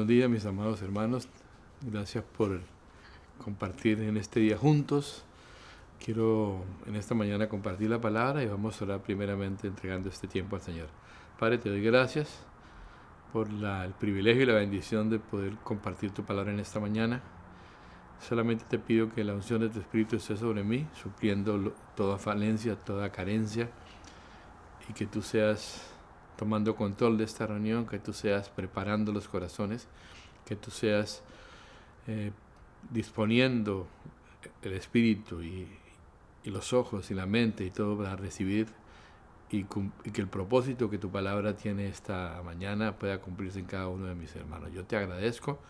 Buenos días, mis amados hermanos. Gracias por compartir en este día juntos. Quiero en esta mañana compartir la palabra y vamos a orar primeramente entregando este tiempo al Señor. Padre, te doy gracias por el privilegio y la bendición de poder compartir tu palabra en esta mañana. Solamente te pido que la unción de tu Espíritu esté sobre mí, supliendo toda falencia, toda carencia, y que tú seas tomando control de esta reunión, que tú seas preparando los corazones, que tú seas disponiendo el espíritu y los ojos y la mente y todo para recibir y que el propósito que tu palabra tiene esta mañana pueda cumplirse en cada uno de mis hermanos. Yo te agradezco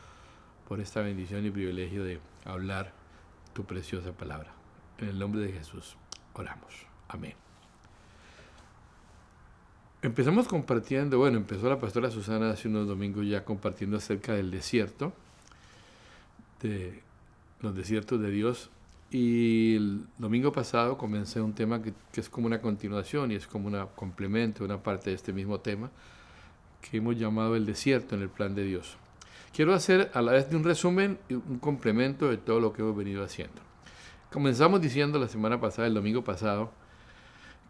por esta bendición y privilegio de hablar tu preciosa palabra. En el nombre de Jesús oramos. Amén. Empezamos compartiendo, empezó la pastora Susana hace unos domingos ya compartiendo acerca del desierto, de los desiertos de Dios, y el domingo pasado comencé un tema que es como una continuación y es como un complemento, una parte de este mismo tema, que hemos llamado el desierto en el plan de Dios. Quiero hacer a la vez de un resumen y un complemento de todo lo que hemos venido haciendo. Comenzamos diciendo la semana pasada, el domingo pasado,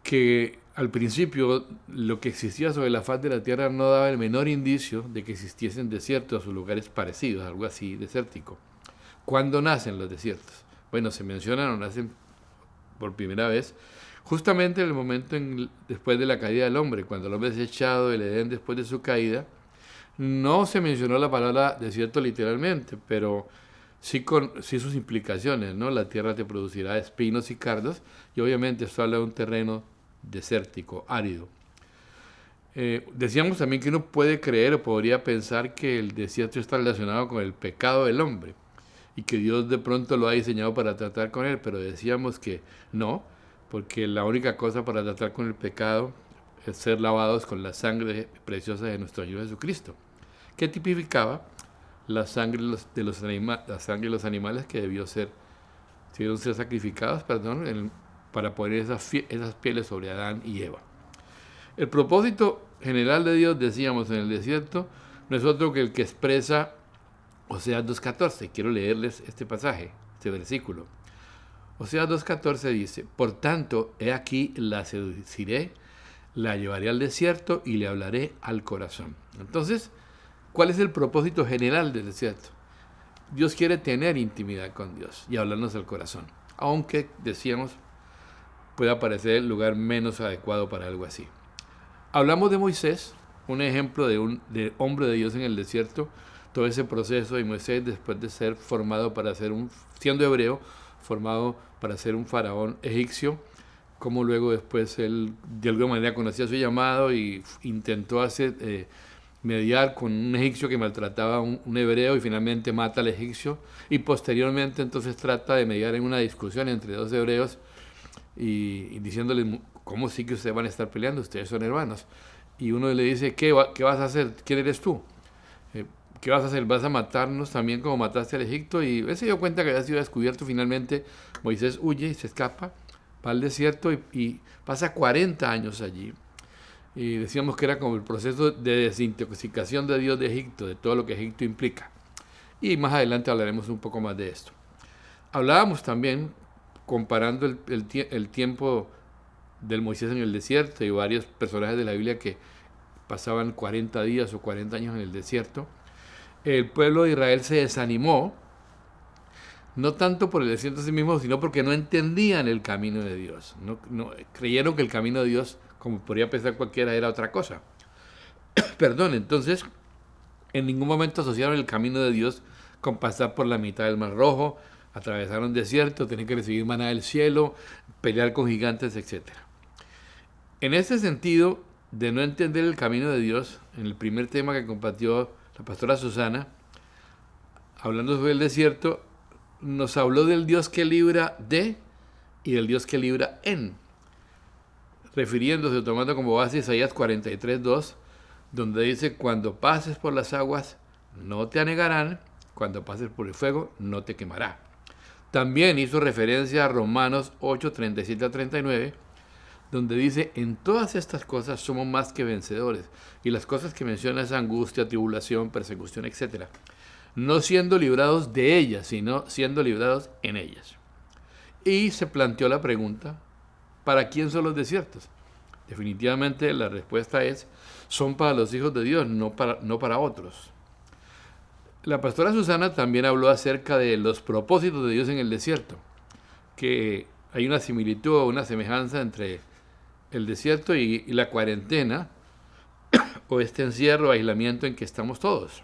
que al principio lo que existía sobre la faz de la tierra no daba el menor indicio de que existiesen desiertos o lugares parecidos, algo así desértico. ¿Cuándo nacen los desiertos? Bueno, se mencionan o nacen por primera vez justamente en el momento después de la caída del hombre, cuando el hombre es echado del Edén después de su caída. No se mencionó la palabra desierto literalmente, pero sí sus implicaciones, ¿no? La tierra te producirá espinos y cardos, y obviamente esto habla de un terreno desértico, árido. Decíamos también que uno puede creer o podría pensar que el desierto está relacionado con el pecado del hombre y que Dios de pronto lo ha diseñado para tratar con él, pero decíamos que no, porque la única cosa para tratar con el pecado es ser lavados con la sangre preciosa de nuestro Señor Jesucristo, que tipificaba la sangre de los animales que debieron ser sacrificados, para poner esas pieles sobre Adán y Eva. El propósito general de Dios, decíamos en el desierto, no es otro que el que expresa Oseas 2.14. Quiero leerles este pasaje, este versículo. Oseas 2.14 dice: por tanto, he aquí la seduciré, la llevaré al desierto y le hablaré al corazón. Entonces, ¿cuál es el propósito general del desierto? Dios quiere tener intimidad con Dios y hablarnos al corazón, aunque decíamos pueda parecer el lugar menos adecuado para algo así. Hablamos de Moisés, un ejemplo de hombre de Dios en el desierto, todo ese proceso de Moisés después de ser formado siendo hebreo, formado para ser un faraón egipcio, como luego después él de alguna manera conocía su llamado y intentó mediar con un egipcio que maltrataba a un hebreo y finalmente mata al egipcio, y posteriormente entonces trata de mediar en una discusión entre dos hebreos y diciéndole: ¿cómo sí que ustedes van a estar peleando? Ustedes son hermanos. Y uno le dice: ¿qué vas a hacer? ¿Quién eres tú? ¿Qué vas a hacer? ¿Vas a matarnos también como mataste al Egipto? Y él se dio cuenta que había sido descubierto. Finalmente Moisés huye y se escapa, va al desierto y pasa 40 años allí. Y decíamos que era como el proceso de desintoxicación de Dios de Egipto, de todo lo que Egipto implica. Y más adelante hablaremos un poco más de esto. Hablábamos también, comparando el tiempo del Moisés en el desierto y varios personajes de la Biblia que pasaban 40 días o 40 años en el desierto. El pueblo de Israel se desanimó, no tanto por el desierto en sí mismo, sino porque no entendían el camino de Dios. No creyeron que el camino de Dios, como podría pensar cualquiera, era otra cosa. Entonces, en ningún momento asociaron el camino de Dios con pasar por la mitad del Mar Rojo, atravesar un desierto, tener que recibir maná del cielo, pelear con gigantes, etc. En ese sentido, de no entender el camino de Dios, en el primer tema que compartió la pastora Susana, hablando sobre el desierto, nos habló del Dios que libra de y del Dios que libra en, refiriéndose, tomando como base Isaías 43.2, donde dice: cuando pases por las aguas no te anegarán, cuando pases por el fuego no te quemará. También hizo referencia a Romanos 8.37-39, donde dice, en todas estas cosas somos más que vencedores. Y las cosas que menciona es angustia, tribulación, persecución, etc. No siendo librados de ellas, sino siendo librados en ellas. Y se planteó la pregunta, ¿para quién son los desiertos? Definitivamente la respuesta es, son para los hijos de Dios, no para otros. La pastora Susana también habló acerca de los propósitos de Dios en el desierto, que hay una similitud o una semejanza entre el desierto y la cuarentena, o este encierro, aislamiento en que estamos todos.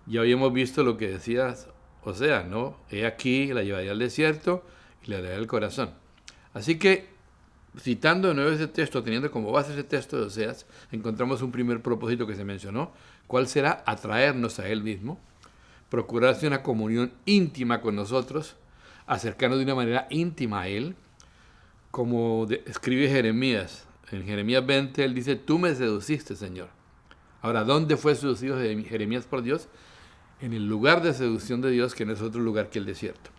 Ya habíamos visto lo que decía Oseas, ¿no? He aquí, la llevaré al desierto y le daré el corazón. Así que, citando de nuevo ese texto, teniendo como base ese texto de Oseas, encontramos un primer propósito que se mencionó. ¿Cuál será? Atraernos a Él mismo, procurarse una comunión íntima con nosotros, acercarnos de una manera íntima a Él, como escribe Jeremías. En Jeremías 20, él dice, tú me seduciste, Señor. Ahora, ¿dónde fue seducido Jeremías por Dios? En el lugar de seducción de Dios, que no es otro lugar que el desierto.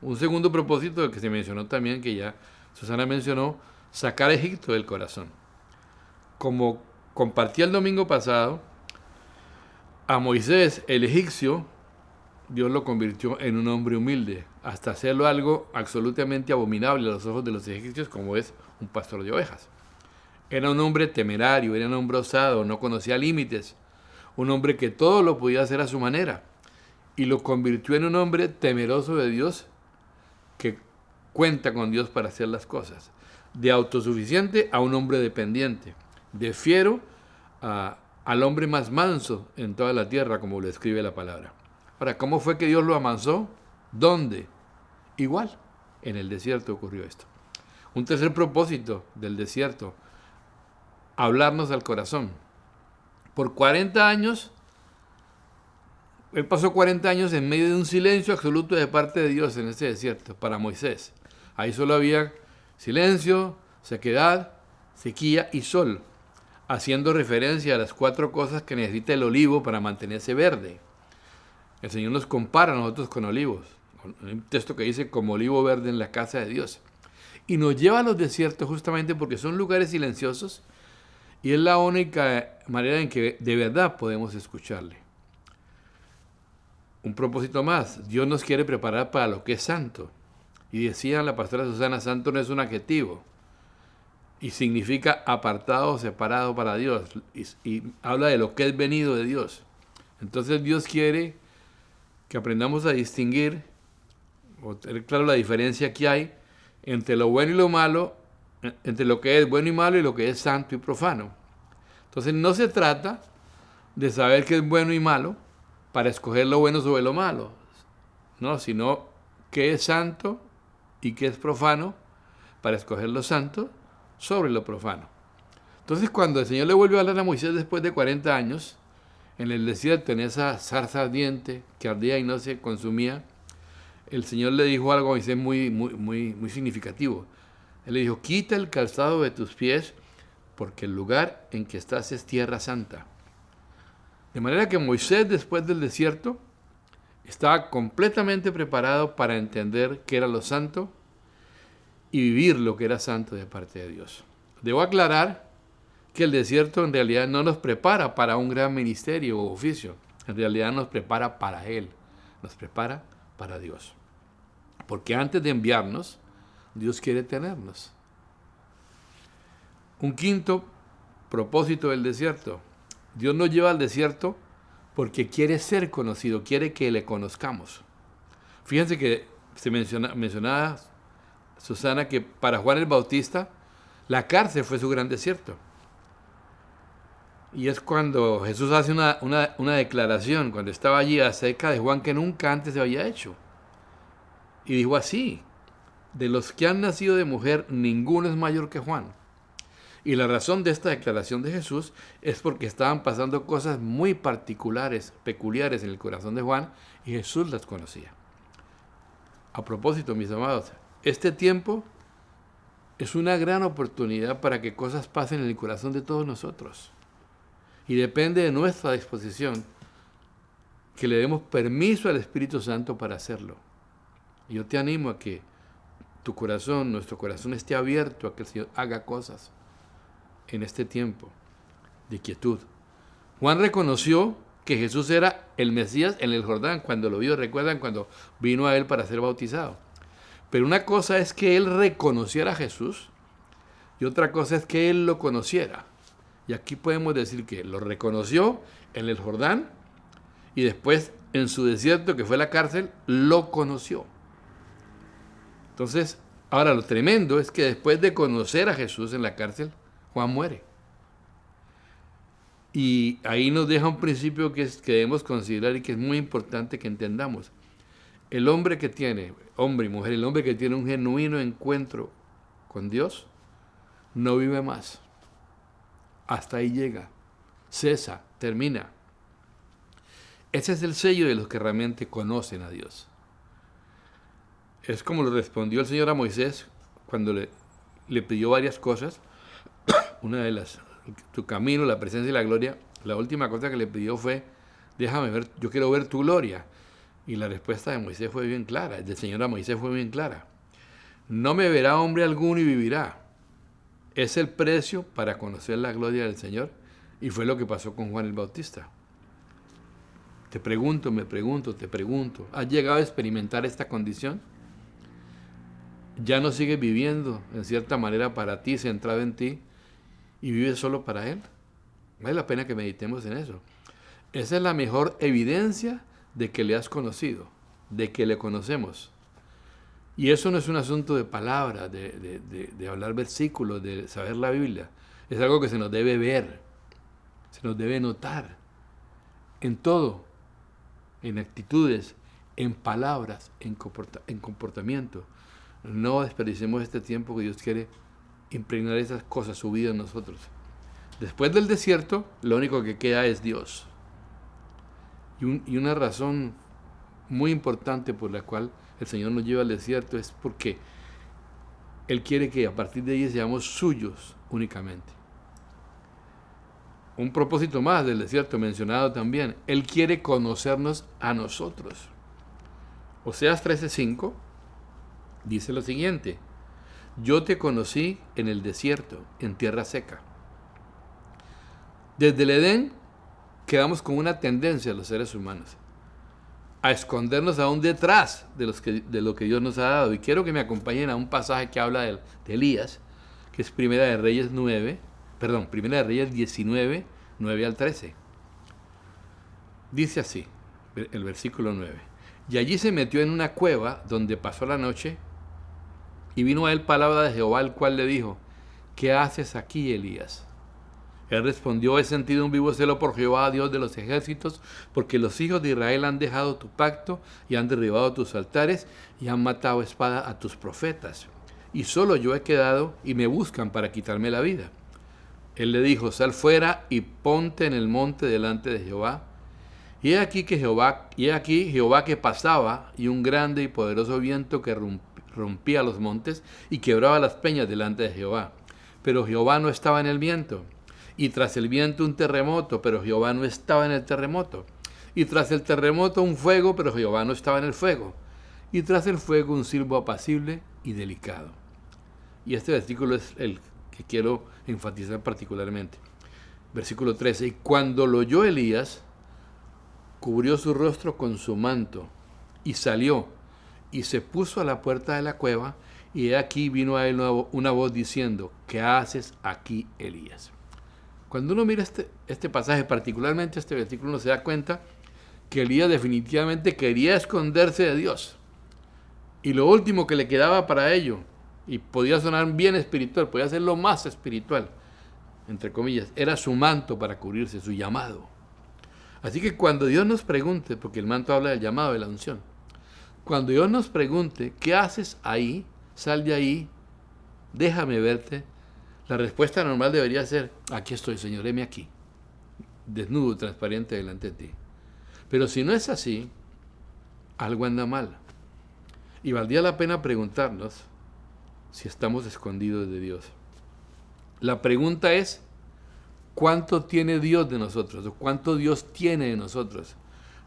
Un segundo propósito que se mencionó también, que ya Susana mencionó, sacar a Egipto del corazón. Como compartí el domingo pasado, a Moisés, el egipcio, Dios lo convirtió en un hombre humilde, hasta hacerlo algo absolutamente abominable a los ojos de los egipcios, como es un pastor de ovejas. Era un hombre temerario, era un hombre osado, no conocía límites, un hombre que todo lo podía hacer a su manera, y lo convirtió en un hombre temeroso de Dios, que cuenta con Dios para hacer las cosas. De autosuficiente a un hombre dependiente, de fiero al hombre más manso en toda la tierra, como lo escribe la palabra. Ahora, ¿cómo fue que Dios lo amansó? ¿Dónde? Igual, en el desierto ocurrió esto. Un tercer propósito del desierto, hablarnos al corazón. Por 40 años, él pasó 40 años en medio de un silencio absoluto de parte de Dios en ese desierto, para Moisés. Ahí solo había silencio, sequedad, sequía y sol, haciendo referencia a las 4 cosas que necesita el olivo para mantenerse verde. El Señor nos compara a nosotros con olivos. Hay un texto que dice, como olivo verde en la casa de Dios. Y nos lleva a los desiertos justamente porque son lugares silenciosos y es la única manera en que de verdad podemos escucharle. Un propósito más, Dios nos quiere preparar para lo que es santo. Y decía la pastora Susana, santo no es un adjetivo. Y significa apartado, separado para Dios. Y habla de lo que es venido de Dios. Entonces Dios quiere que aprendamos a distinguir, o tener claro la diferencia que hay entre lo bueno y lo malo, entre lo que es bueno y malo y lo que es santo y profano. Entonces no se trata de saber qué es bueno y malo para escoger lo bueno sobre lo malo, no, sino qué es santo y qué es profano para escoger lo santo sobre lo profano. Entonces cuando el Señor le vuelve a hablar a Moisés después de 40 años, en el desierto, en esa zarza ardiente que ardía y no se consumía, el Señor le dijo algo a Moisés muy significativo. Él le dijo, quita el calzado de tus pies, porque el lugar en que estás es tierra santa. De manera que Moisés, después del desierto, estaba completamente preparado para entender qué era lo santo y vivir lo que era santo de parte de Dios. Debo aclarar que el desierto en realidad no nos prepara para un gran ministerio o oficio. En realidad nos prepara para Él, nos prepara para Dios. Porque antes de enviarnos, Dios quiere tenernos. Un quinto propósito del desierto. Dios nos lleva al desierto porque quiere ser conocido, quiere que le conozcamos. Fíjense que se mencionaba Susana que para Juan el Bautista la cárcel fue su gran desierto. Y es cuando Jesús hace una declaración, cuando estaba allí acerca de Juan que nunca antes se había hecho. Y dijo así, de los que han nacido de mujer, ninguno es mayor que Juan. Y la razón de esta declaración de Jesús es porque estaban pasando cosas muy particulares, peculiares en el corazón de Juan, y Jesús las conocía. A propósito, mis amados, este tiempo es una gran oportunidad para que cosas pasen en el corazón de todos nosotros. Y depende de nuestra disposición que le demos permiso al Espíritu Santo para hacerlo. Yo te animo a que tu corazón, nuestro corazón esté abierto a que el Señor haga cosas en este tiempo de quietud. Juan reconoció que Jesús era el Mesías en el Jordán cuando lo vio. Recuerdan cuando vino a él para ser bautizado. Pero una cosa es que él reconociera a Jesús y otra cosa es que él lo conociera. Y aquí podemos decir que lo reconoció en el Jordán y después en su desierto, que fue la cárcel, lo conoció. Entonces, ahora lo tremendo es que después de conocer a Jesús en la cárcel, Juan muere. Y ahí nos deja un principio que debemos considerar y que es muy importante que entendamos. El hombre que tiene, hombre y mujer, el hombre que tiene un genuino encuentro con Dios, no vive más. Hasta ahí llega, cesa, termina. Ese es el sello de los que realmente conocen a Dios. Es como lo respondió el Señor a Moisés cuando le pidió varias cosas. Una de las, tu camino, la presencia y la gloria. La última cosa que le pidió fue, déjame ver, yo quiero ver tu gloria. Y la respuesta de Moisés fue bien clara, del Señor a Moisés fue bien clara. No me verá hombre alguno y vivirá. Es el precio para conocer la gloria del Señor. Y fue lo que pasó con Juan el Bautista. Te pregunto, te pregunto, ¿has llegado a experimentar esta condición? ¿Ya no sigues viviendo en cierta manera para ti, centrado en ti, y vives solo para Él? Vale la pena que meditemos en eso. Esa es la mejor evidencia de que le has conocido, de que le conocemos. Y eso no es un asunto de palabras, de hablar versículos, de saber la Biblia. Es algo que se nos debe ver, se nos debe notar en todo, en actitudes, en palabras, en comportamiento. No desperdiciemos este tiempo que Dios quiere impregnar esas cosas, su vida en nosotros. Después del desierto, lo único que queda es Dios. Y una razón muy importante por la cual el Señor nos lleva al desierto es porque Él quiere que a partir de ahí seamos suyos únicamente. Un propósito más del desierto mencionado también. Él quiere conocernos a nosotros. Oseas 13:5 dice lo siguiente: yo te conocí en el desierto, en tierra seca. Desde el Edén quedamos con una tendencia los seres humanos a escondernos aún detrás de lo que Dios nos ha dado. Y quiero que me acompañen a un pasaje que habla de Elías, que es Primera de Reyes 19, 9 al 13. Dice así, el versículo 9. Y allí se metió en una cueva donde pasó la noche, y vino a él palabra de Jehová, el cual le dijo: ¿qué haces aquí, Elías? Él respondió: he sentido un vivo celo por Jehová, Dios de los ejércitos, porque los hijos de Israel han dejado tu pacto y han derribado tus altares y han matado a espada a tus profetas. Y solo yo he quedado y me buscan para quitarme la vida. Él le dijo: sal fuera y ponte en el monte delante de Jehová. Y he aquí Jehová que pasaba, y un grande y poderoso viento que rompía los montes y quebraba las peñas delante de Jehová. Pero Jehová no estaba en el viento. Y tras el viento un terremoto, pero Jehová no estaba en el terremoto. Y tras el terremoto un fuego, pero Jehová no estaba en el fuego. Y tras el fuego un silbo apacible y delicado. Y este versículo es el que quiero enfatizar particularmente. Versículo 13. Y cuando lo oyó Elías, cubrió su rostro con su manto y salió y se puso a la puerta de la cueva, y he aquí vino a él una voz diciendo: ¿qué haces aquí, Elías? Cuando uno mira este pasaje, particularmente este versículo, uno se da cuenta que Elías definitivamente quería esconderse de Dios. Y lo último que le quedaba para ello, y podía sonar bien espiritual, podía ser lo más espiritual, entre comillas, era su manto para cubrirse, su llamado. Así que cuando Dios nos pregunte, porque el manto habla del llamado, de la unción, cuando Dios nos pregunte: ¿qué haces ahí? Sal de ahí, déjame verte. La respuesta normal debería ser: aquí estoy, Señor, heme aquí, desnudo, transparente delante de ti. Pero si no es así, algo anda mal. Y valdría la pena preguntarnos si estamos escondidos de Dios. La pregunta es: ¿cuánto tiene Dios de nosotros? ¿O cuánto Dios tiene de nosotros?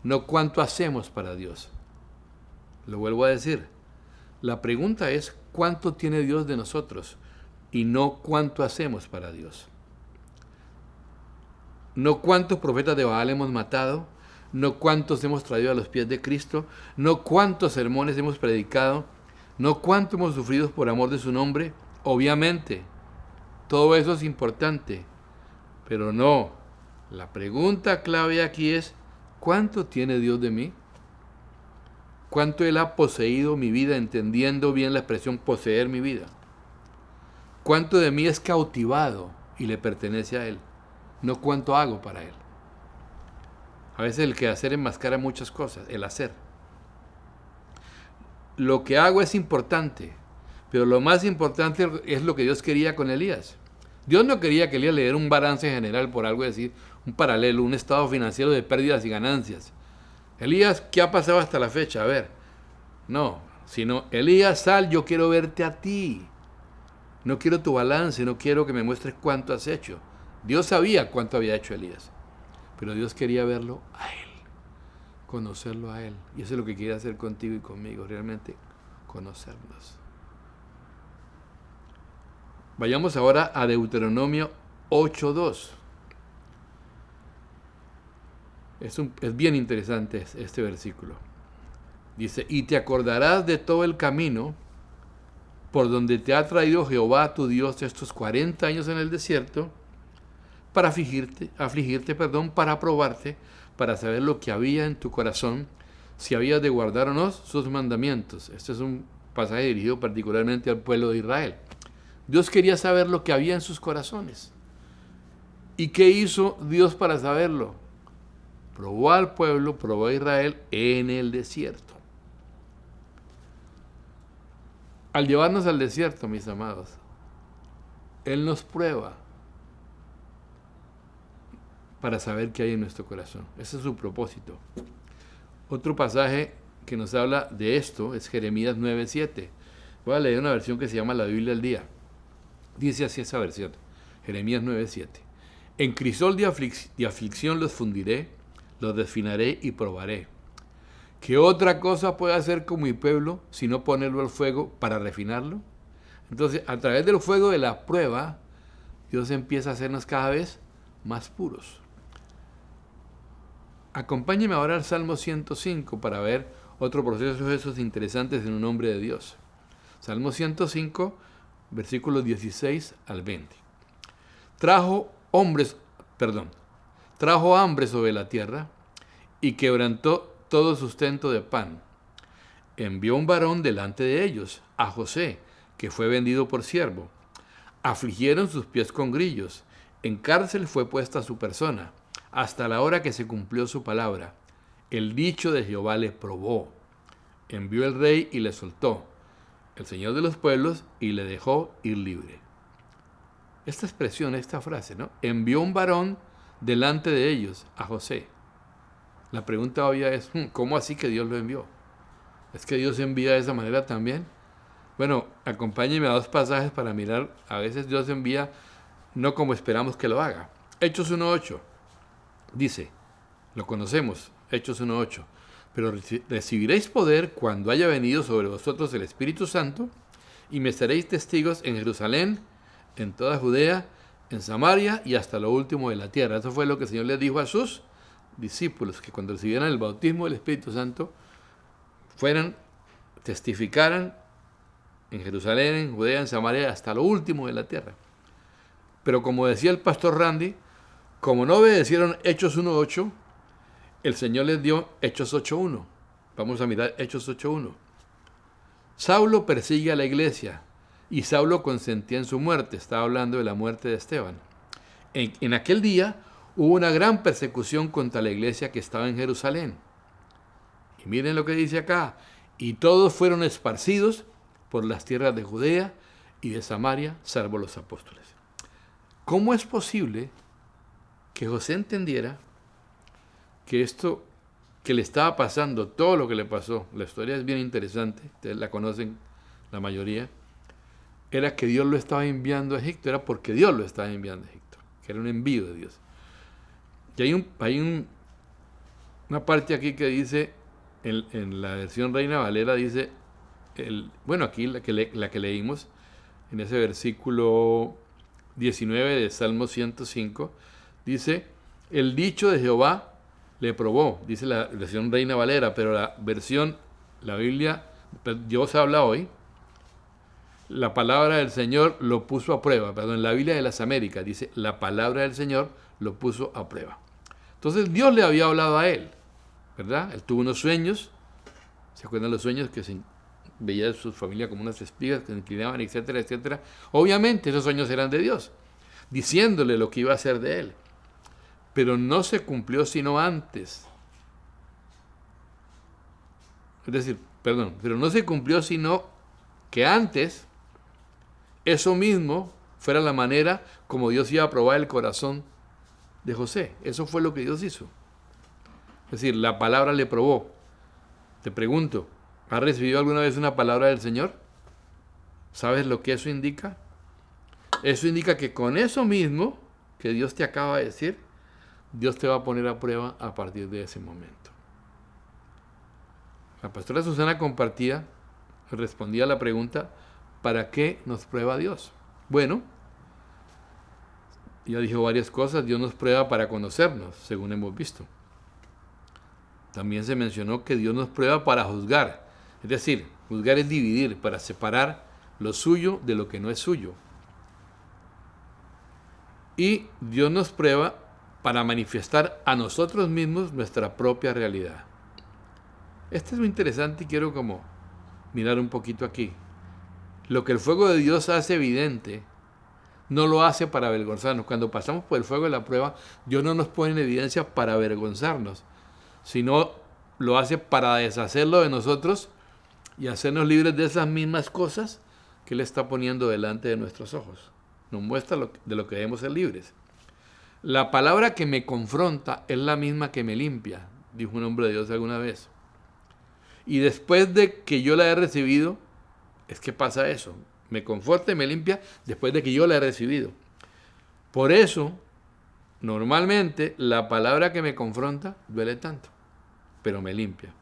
No cuánto hacemos para Dios. Lo vuelvo a decir: La pregunta es cuánto tiene Dios de nosotros y no cuánto hacemos para Dios. No cuántos profetas de Baal hemos matado, no cuántos hemos traído a los pies de Cristo, no cuántos sermones hemos predicado, no cuánto hemos sufrido por amor de su nombre. Obviamente, todo eso es importante, pero no. La pregunta clave aquí es, ¿cuánto tiene Dios de mí? ¿Cuánto Él ha poseído mi vida, entendiendo bien la expresión poseer mi vida? ¿Cuánto de mí es cautivado y le pertenece a Él? No cuánto hago para Él. A veces el quehacer enmascara muchas cosas, el hacer. Lo que hago es importante, pero lo más importante es lo que Dios quería con Elías. Dios no quería que Elías le diera un balance general, por algo decir, un paralelo, un estado financiero de pérdidas y ganancias. Elías, ¿qué ha pasado hasta la fecha? A ver, no, sino, Elías, sal, yo quiero verte a ti. No quiero tu balance, no quiero que me muestres cuánto has hecho. Dios sabía cuánto había hecho Elías, pero Dios quería verlo a Él, conocerlo a Él. Y eso es lo que quiere hacer contigo y conmigo, realmente conocernos. Vayamos ahora a Deuteronomio 8:2. Es bien interesante este versículo. Dice, y te acordarás de todo el camino por donde te ha traído Jehová tu Dios estos 40 años en el desierto, para afligirte, para probarte, para saber lo que había en tu corazón, si habías de guardar o no sus mandamientos. Este es un pasaje dirigido particularmente al pueblo de Israel. Dios quería saber lo que había en sus corazones. ¿Y qué hizo Dios para saberlo? Probó al pueblo, probó a Israel en el desierto. Al llevarnos al desierto, mis amados, Él nos prueba para saber qué hay en nuestro corazón. Ese es su propósito. Otro pasaje que nos habla de esto es Jeremías 9:7. Voy a leer una versión que se llama la Biblia al día. Dice así esa versión, Jeremías 9:7. En crisol de aflicción los fundiré, los desfinaré y probaré. ¿Qué otra cosa puede hacer con mi pueblo sino ponerlo al fuego para refinarlo? Entonces, a través del fuego de la prueba, Dios empieza a hacernos cada vez más puros. Acompáñeme ahora al Salmo 105 para ver otro proceso de esos interesantes en un hombre de Dios. Salmo 105, versículos 16 al 20. Trajo hambre sobre la tierra y quebrantó todo sustento de pan. Envió un varón delante de ellos, a José, que fue vendido por siervo. Afligieron sus pies con grillos. En cárcel fue puesta su persona, hasta la hora que se cumplió su palabra. El dicho de Jehová le probó. Envió el rey y le soltó, el Señor de los pueblos, y le dejó ir libre. Esta expresión, esta frase, ¿no? Envió un varón delante de ellos, a José. La pregunta obvia es, ¿cómo así que Dios lo envió? ¿Es que Dios envía de esa manera también? Bueno, acompáñenme a dos pasajes para mirar. A veces Dios envía no como esperamos que lo haga. Hechos 1:8 dice, lo conocemos, Hechos 1:8, pero recibiréis poder cuando haya venido sobre vosotros el Espíritu Santo, y me seréis testigos en Jerusalén, en toda Judea, en Samaria y hasta lo último de la tierra. Eso fue lo que el Señor les dijo a sus discípulos, que cuando recibieran el bautismo del Espíritu Santo, testificaran en Jerusalén, en Judea, en Samaria, hasta lo último de la tierra. Pero como decía el pastor Randy, como no obedecieron Hechos 1:8, el Señor les dio Hechos 8:1. Vamos a mirar Hechos 8:1. Saulo persigue a la iglesia y Saulo consentía en su muerte. Estaba hablando de la muerte de Esteban. En aquel día hubo una gran persecución contra la iglesia que estaba en Jerusalén. Y miren lo que dice acá. Y todos fueron esparcidos por las tierras de Judea y de Samaria, salvo los apóstoles. ¿Cómo es posible que José entendiera que esto que le estaba pasando, todo lo que le pasó, la historia es bien interesante, ustedes la conocen la mayoría, era que Dios lo estaba enviando a Egipto, era porque Dios lo estaba enviando a Egipto, que era un envío de Dios. Y hay una parte aquí que dice, en la versión Reina Valera dice, bueno, aquí la que leímos en ese versículo 19 de Salmo 105, dice, el dicho de Jehová le probó, dice la versión Reina Valera, pero la Biblia, Dios habla hoy, la palabra del Señor lo puso a prueba, perdón, la Biblia de las Américas dice, la palabra del Señor lo puso a prueba. Entonces Dios le había hablado a él, ¿verdad? Él tuvo unos sueños, ¿se acuerdan los sueños que veía de su familia como unas espigas que se inclinaban, etcétera, etcétera? Obviamente esos sueños eran de Dios, diciéndole lo que iba a hacer de él. Pero no se cumplió sino antes. Es decir, perdón, pero no se cumplió sino que antes eso mismo fuera la manera como Dios iba a probar el corazón de José. Eso fue lo que Dios hizo. Es decir, la palabra le probó. Te pregunto, ¿has recibido alguna vez una palabra del Señor? ¿Sabes lo que eso indica? Eso indica que con eso mismo que Dios te acaba de decir, Dios te va a poner a prueba a partir de ese momento. La pastora Susana respondía a la pregunta, ¿para qué nos prueba Dios? Bueno, ya dijo varias cosas. Dios nos prueba para conocernos, según hemos visto. También se mencionó que Dios nos prueba para juzgar. Es decir, juzgar es dividir, para separar lo suyo de lo que no es suyo. Y Dios nos prueba para manifestar a nosotros mismos nuestra propia realidad. Esto es muy interesante y quiero como mirar un poquito aquí. Lo que el fuego de Dios hace evidente, no lo hace para avergonzarnos. Cuando pasamos por el fuego de la prueba, Dios no nos pone en evidencia para avergonzarnos, sino lo hace para deshacerlo de nosotros y hacernos libres de esas mismas cosas que Él está poniendo delante de nuestros ojos. Nos muestra de lo que debemos ser libres. La palabra que me confronta es la misma que me limpia, dijo un hombre de Dios alguna vez. Y después de que yo la he recibido, es que pasa eso. Me conforta y me limpia después de que yo la he recibido. Por eso, normalmente, la palabra que me confronta duele tanto, pero me limpia.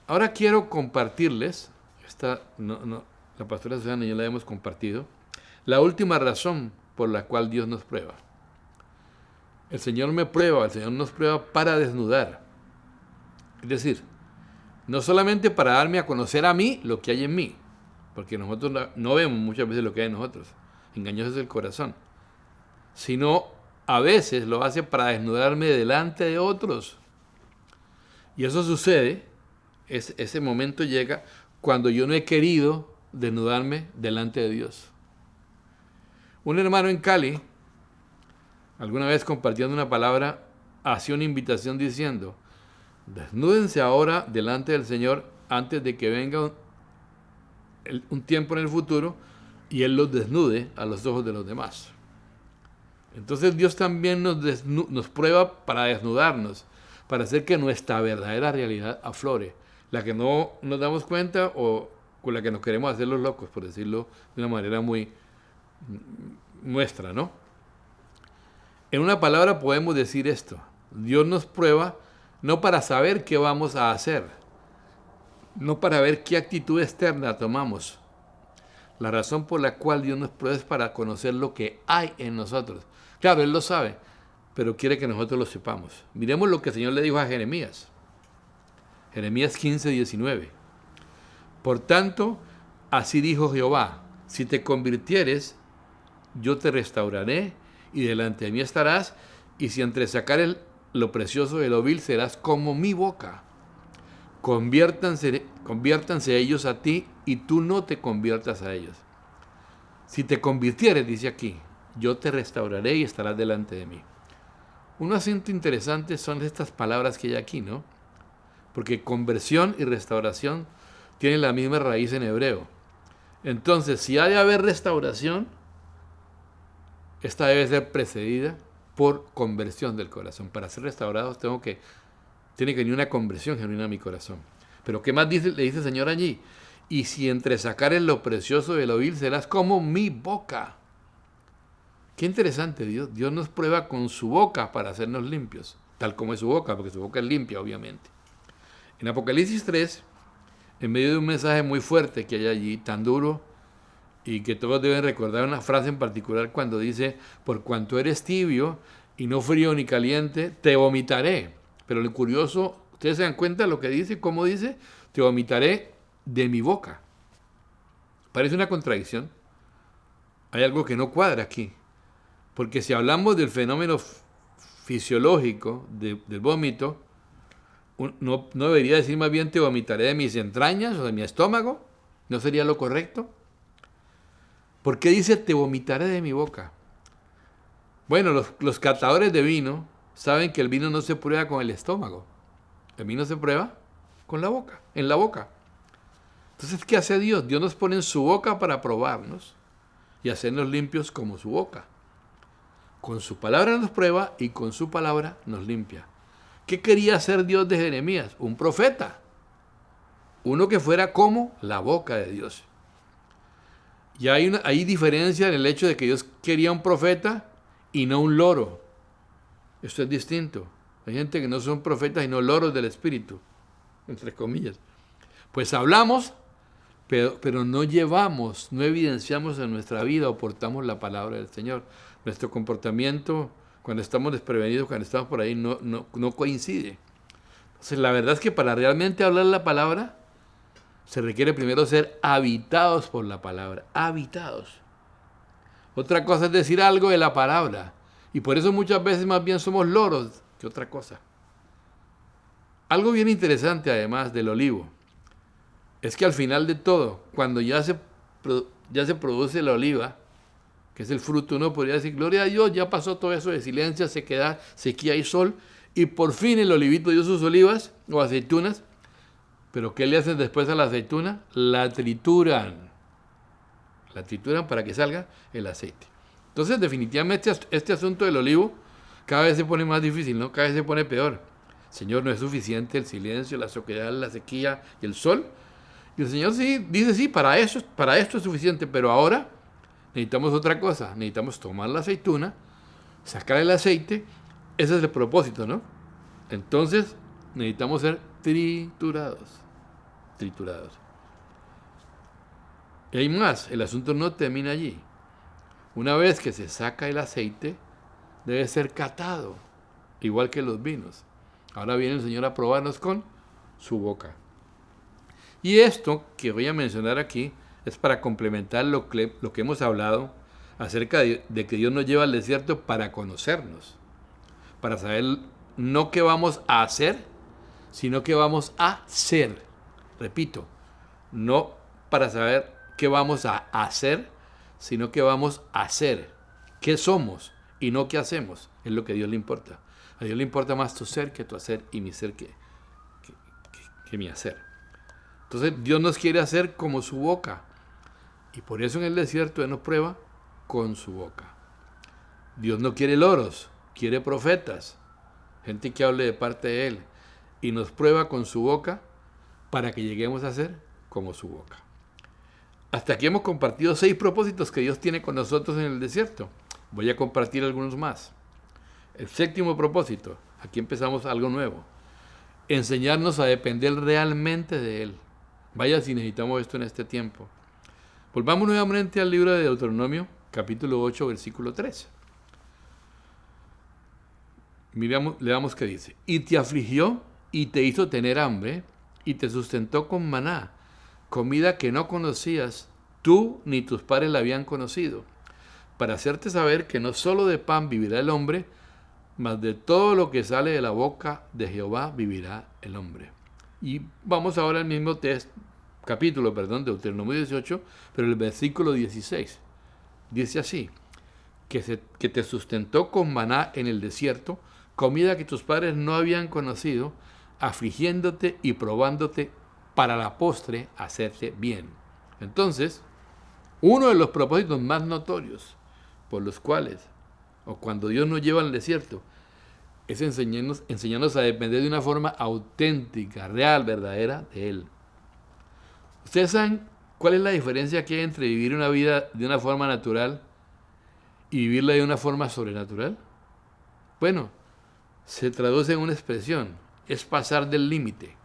Ahora quiero compartirles, la pastora Susana y yo la hemos compartido, la última razón por la cual Dios nos prueba. El Señor nos prueba para desnudar. Es decir, no solamente para darme a conocer a mí lo que hay en mí, porque nosotros no vemos muchas veces lo que hay en nosotros, engañoso es el corazón, sino a veces lo hace para desnudarme delante de otros. Y eso sucede, ese momento llega cuando yo no he querido desnudarme delante de Dios. Un hermano en Cali, alguna vez compartiendo una palabra, hacía una invitación diciendo, desnúdense ahora delante del Señor antes de que venga un tiempo en el futuro y Él los desnude a los ojos de los demás. Entonces Dios también nos prueba para desnudarnos, para hacer que nuestra verdadera realidad aflore, la que no nos damos cuenta o con la que nos queremos hacer los locos, por decirlo de una manera muy nuestra, ¿no? En una palabra podemos decir esto: Dios nos prueba no para saber qué vamos a hacer, no para ver qué actitud externa tomamos. La razón por la cual Dios nos prueba es para conocer lo que hay en nosotros. Claro, Él lo sabe, pero quiere que nosotros lo sepamos. Miremos lo que el Señor le dijo a Jeremías. Jeremías 15, 19. Por tanto, así dijo Jehová, si te convirtieres, yo te restauraré y delante de mí estarás, y si entresacares lo precioso de lo vil, serás como mi boca. Conviértanse ellos a ti y tú no te conviertas a ellos. Si te convirtieres, dice aquí, yo te restauraré y estarás delante de mí. Un asunto interesante son estas palabras que hay aquí, ¿no? Porque conversión y restauración tienen la misma raíz en hebreo. Entonces, si ha de haber restauración, esta debe ser precedida por conversión del corazón. Para ser restaurados tiene que venir una conversión genuina a mi corazón. Pero ¿qué más le dice el Señor allí? Y si entresacares lo precioso de lo vil, serás como mi boca. Qué interesante, Dios nos prueba con su boca para hacernos limpios, tal como es su boca, porque su boca es limpia, obviamente. En Apocalipsis 3, en medio de un mensaje muy fuerte que hay allí, tan duro, y que todos deben recordar una frase en particular cuando dice, por cuanto eres tibio y no frío ni caliente, te vomitaré. Pero lo curioso, ustedes se dan cuenta de lo que dice, cómo dice, te vomitaré de mi boca. Parece una contradicción. Hay algo que no cuadra aquí. Porque si hablamos del fenómeno fisiológico del vómito, no debería decir más bien te vomitaré de mis entrañas o de mi estómago. ¿No sería lo correcto? ¿Por qué dice te vomitaré de mi boca? Bueno, los catadores de vino saben que el vino no se prueba con el estómago. El vino se prueba con la boca, en la boca. Entonces, ¿qué hace Dios? Dios nos pone en su boca para probarnos y hacernos limpios como su boca. Con su palabra nos prueba y con su palabra nos limpia. ¿Qué quería hacer Dios de Jeremías? Un profeta. Uno que fuera como la boca de Dios. Y hay diferencia en el hecho de que Dios quería un profeta y no un loro. Esto es distinto. Hay gente que no son profetas y no loros del Espíritu, entre comillas. Pues hablamos, pero no llevamos, no evidenciamos en nuestra vida o portamos la palabra del Señor. Nuestro comportamiento, cuando estamos desprevenidos, cuando estamos por ahí, no coincide. Entonces, la verdad es que para realmente hablar la palabra, se requiere primero ser habitados por la palabra. Habitados. Otra cosa es decir algo de la palabra. Y por eso muchas veces más bien somos loros que otra cosa. Algo bien interesante además del olivo es que al final de todo, cuando ya se produce la oliva, que es el fruto, uno podría decir, gloria a Dios, ya pasó todo eso de silencio, sequía y sol, y por fin el olivito dio sus olivas o aceitunas. Pero ¿qué le hacen después a la aceituna? La trituran. La trituran para que salga el aceite. Entonces, definitivamente, este asunto del olivo cada vez se pone más difícil, ¿no? Cada vez se pone peor. Señor, no es suficiente el silencio, la sequedad, la sequía y el sol. Y el Señor sí dice, sí, para esto es suficiente, pero ahora necesitamos otra cosa. Necesitamos tomar la aceituna, sacar el aceite. Ese es el propósito, ¿no? Entonces, necesitamos ser triturados. Y hay más, el asunto no termina allí. Una vez que se saca el aceite, debe ser catado, igual que los vinos. Ahora viene el Señor a probarnos con su boca. Y esto que voy a mencionar aquí es para complementar lo que hemos hablado acerca de que Dios nos lleva al desierto para conocernos, para saber no qué vamos a hacer, sino qué vamos a ser. Repito, no para saber qué vamos a hacer, sino qué vamos a hacer. ¿Qué somos y no qué hacemos? Es lo que a Dios le importa. A Dios le importa más tu ser que tu hacer y mi ser que mi hacer. Entonces Dios nos quiere hacer como su boca. Y por eso en el desierto Él nos prueba con su boca. Dios no quiere loros, quiere profetas. Gente que hable de parte de Él. Y nos prueba con su boca para que lleguemos a ser como su boca. Hasta aquí hemos compartido 6 propósitos que Dios tiene con nosotros en el desierto. Voy a compartir algunos más. El 7º propósito, aquí empezamos algo nuevo. Enseñarnos a depender realmente de Él. Vaya si necesitamos esto en este tiempo. Volvamos nuevamente al libro de Deuteronomio, capítulo 8, versículo 13. Leamos qué dice. Y te afligió y te hizo tener hambre y te sustentó con maná, comida que no conocías, tú ni tus padres la habían conocido, para hacerte saber que no solo de pan vivirá el hombre, mas de todo lo que sale de la boca de Jehová vivirá el hombre. Y vamos ahora al mismo capítulo, Deuteronomio 18, pero el versículo 16. Dice así, que te sustentó con maná en el desierto, comida que tus padres no habían conocido, afligiéndote y probándote para la postre hacerte bien. Entonces, uno de los propósitos más notorios por los cuales, o cuando Dios nos lleva al desierto, es enseñarnos a depender de una forma auténtica, real, verdadera de Él. ¿Ustedes saben cuál es la diferencia que hay entre vivir una vida de una forma natural y vivirla de una forma sobrenatural? Bueno, se traduce en una expresión, es pasar del límite.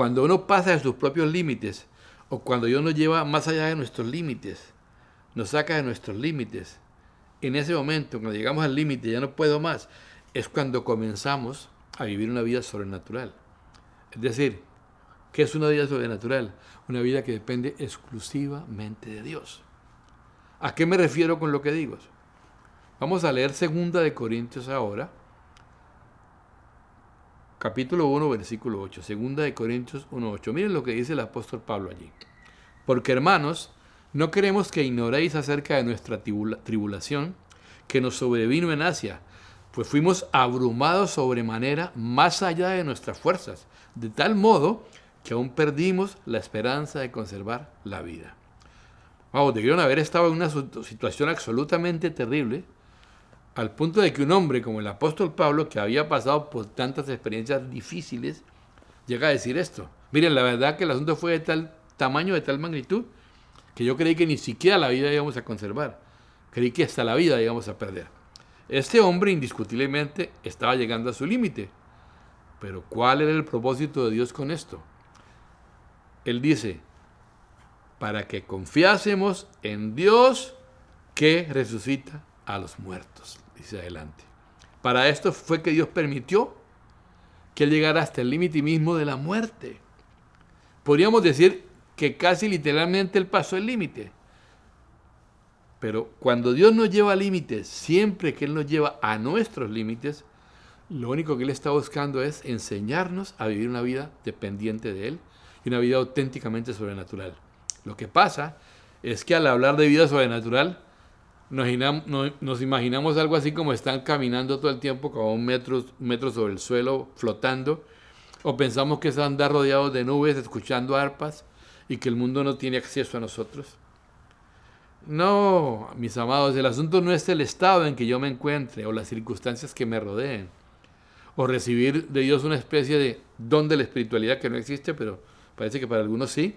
cuando uno pasa de sus propios límites, o cuando Dios nos lleva más allá de nuestros límites, nos saca de nuestros límites, en ese momento, cuando llegamos al límite, ya no puedo más, es cuando comenzamos a vivir una vida sobrenatural. Es decir, ¿qué es una vida sobrenatural? Una vida que depende exclusivamente de Dios. ¿A qué me refiero con lo que digo? Vamos a leer 2 Corintios ahora, capítulo 1, versículo 8. 2 Corintios 1, 8. Miren lo que dice el apóstol Pablo allí. Porque, hermanos, no queremos que ignoréis acerca de nuestra tribulación que nos sobrevino en Asia, pues fuimos abrumados sobremanera más allá de nuestras fuerzas, de tal modo que aún perdimos la esperanza de conservar la vida. Vamos, debieron haber estado en una situación absolutamente terrible, al punto de que un hombre como el apóstol Pablo, que había pasado por tantas experiencias difíciles, llega a decir esto. Miren, la verdad que el asunto fue de tal tamaño, de tal magnitud, que yo creí que ni siquiera la vida íbamos a conservar. Creí que hasta la vida íbamos a perder. Este hombre indiscutiblemente estaba llegando a su límite. Pero ¿cuál era el propósito de Dios con esto? Él dice, para que confiásemos en Dios que resucita a los muertos. Dice adelante. Para esto fue que Dios permitió que él llegara hasta el límite mismo de la muerte. Podríamos decir que casi literalmente él pasó el límite. Pero cuando Dios nos lleva a límites, siempre que Él nos lleva a nuestros límites, lo único que Él está buscando es enseñarnos a vivir una vida dependiente de Él y una vida auténticamente sobrenatural. Lo que pasa es que al hablar de vida sobrenatural, nos imaginamos algo así como están caminando todo el tiempo como un metro sobre el suelo, flotando, o pensamos que es andar rodeados de nubes, escuchando arpas, y que el mundo no tiene acceso a nosotros. No, mis amados, el asunto no es el estado en que yo me encuentre o las circunstancias que me rodeen, o recibir de Dios una especie de don de la espiritualidad que no existe, pero parece que para algunos sí,